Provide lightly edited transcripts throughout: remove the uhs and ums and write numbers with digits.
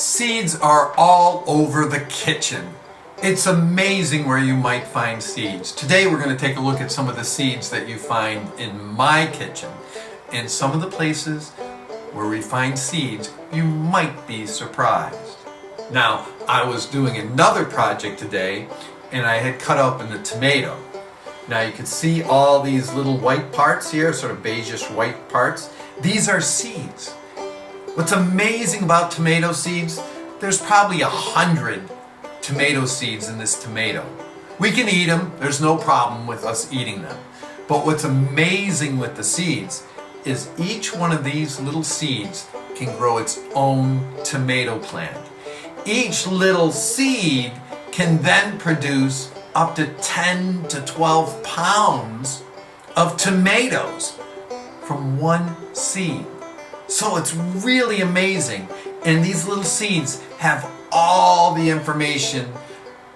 Seeds are all over the kitchen. It's amazing where you might find seeds. Today we're going to take a look at some of the seeds that you find in my kitchen. And some of the places where we find seeds, you might be surprised. Now, I was doing another project today and I had cut open a tomato. Now you can see all these little white parts here, sort of beigeish white parts. These are seeds. What's amazing about tomato seeds, there's probably 100 tomato seeds in this tomato. We can eat them, there's no problem with us eating them. But what's amazing with the seeds is each one of these little seeds can grow its own tomato plant. Each little seed can then produce up to 10 to 12 pounds of tomatoes from one seed. So it's really amazing. And these little seeds have all the information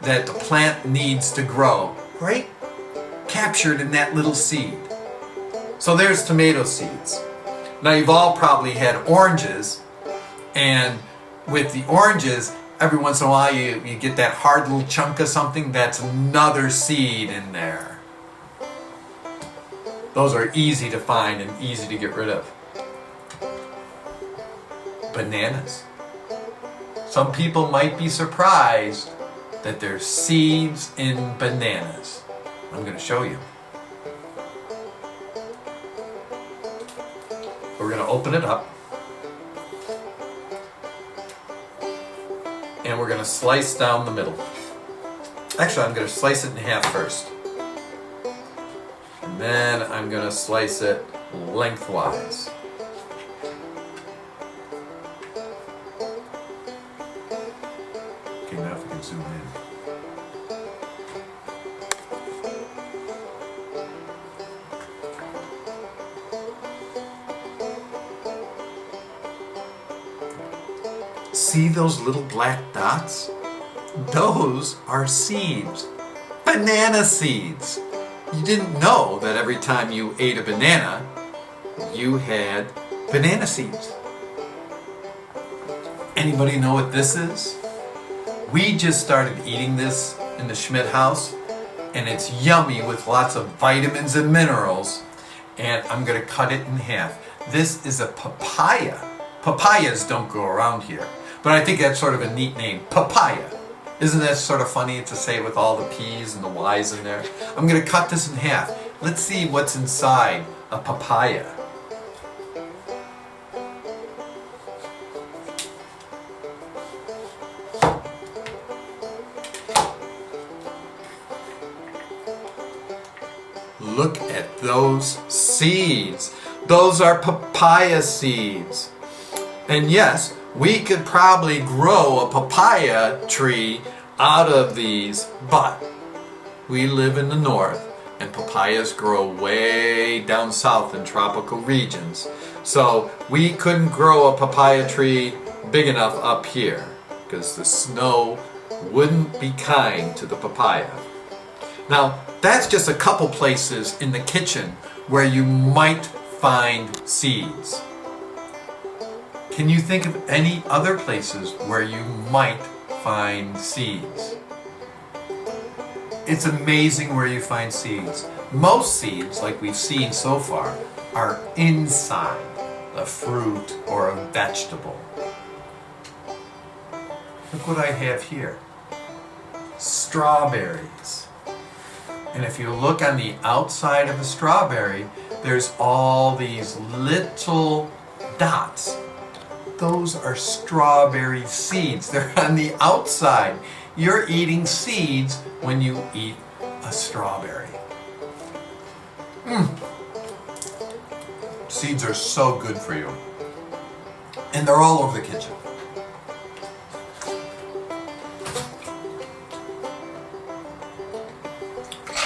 that the plant needs to grow, right? Captured in that little seed. So there's tomato seeds. Now you've all probably had oranges, and with the oranges, every once in a while you get that hard little chunk of something, that's another seed in there. Those are easy to find and easy to get rid of. Bananas. Some people might be surprised that there's seeds in bananas. I'm going to show you. We're going to open it up. And we're going to slice down the middle. Actually, I'm going to slice it in half first. And then I'm going to slice it lengthwise. Okay, now if we can zoom in. See those little black dots? Those are seeds. Banana seeds. You didn't know that every time you ate a banana, you had banana seeds. Anybody know what this is? We just started eating this in the Schmidt house, and it's yummy with lots of vitamins and minerals, and I'm going to cut it in half. This is a papaya. Papayas don't grow around here, but I think that's sort of a neat name, papaya. Isn't that sort of funny to say with all the P's and the Y's in there? I'm going to cut this in half. Let's see what's inside a papaya. Look at those seeds. Those are papaya seeds. And yes, we could probably grow a papaya tree out of these, but we live in the north and papayas grow way down south in tropical regions. So we couldn't grow a papaya tree big enough up here because the snow wouldn't be kind to the papaya. Now, that's just a couple places in the kitchen where you might find seeds. Can you think of any other places where you might find seeds? It's amazing where you find seeds. Most seeds, like we've seen so far, are inside a fruit or a vegetable. Look what I have here. Strawberries. And if you look on the outside of a strawberry, there's all these little dots. Those are strawberry seeds. They're on the outside. You're eating seeds when you eat a strawberry. Seeds are so good for you. And they're all over the kitchen.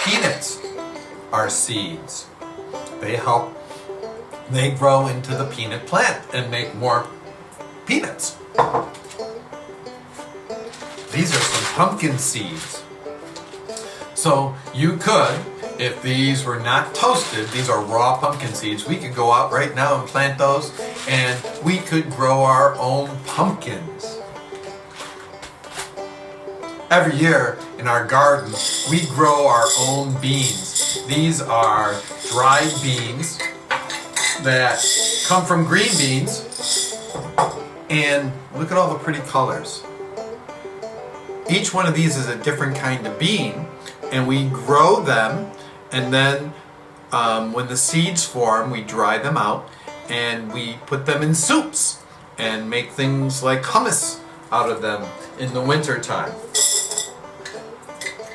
Peanuts are seeds. They grow into the peanut plant and make more peanuts. These are some pumpkin seeds. So you could, if these were not toasted, these are raw pumpkin seeds, we could go out right now and plant those, and we could grow our own pumpkins. Every year in our garden, we grow our own beans. These are dried beans that come from green beans. And look at all the pretty colors. Each one of these is a different kind of bean, and we grow them, and then when the seeds form, we dry them out, and we put them in soups and make things like hummus out of them in the winter time.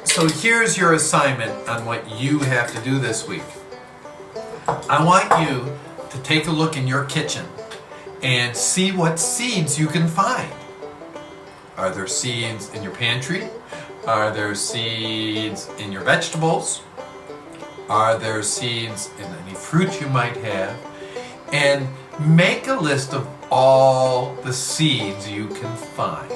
So here's your assignment on what you have to do this week. I want you to take a look in your kitchen and see what seeds you can find. Are there seeds in your pantry? Are there seeds in your vegetables? Are there seeds in any fruit you might have? And make a list of all the seeds you can find.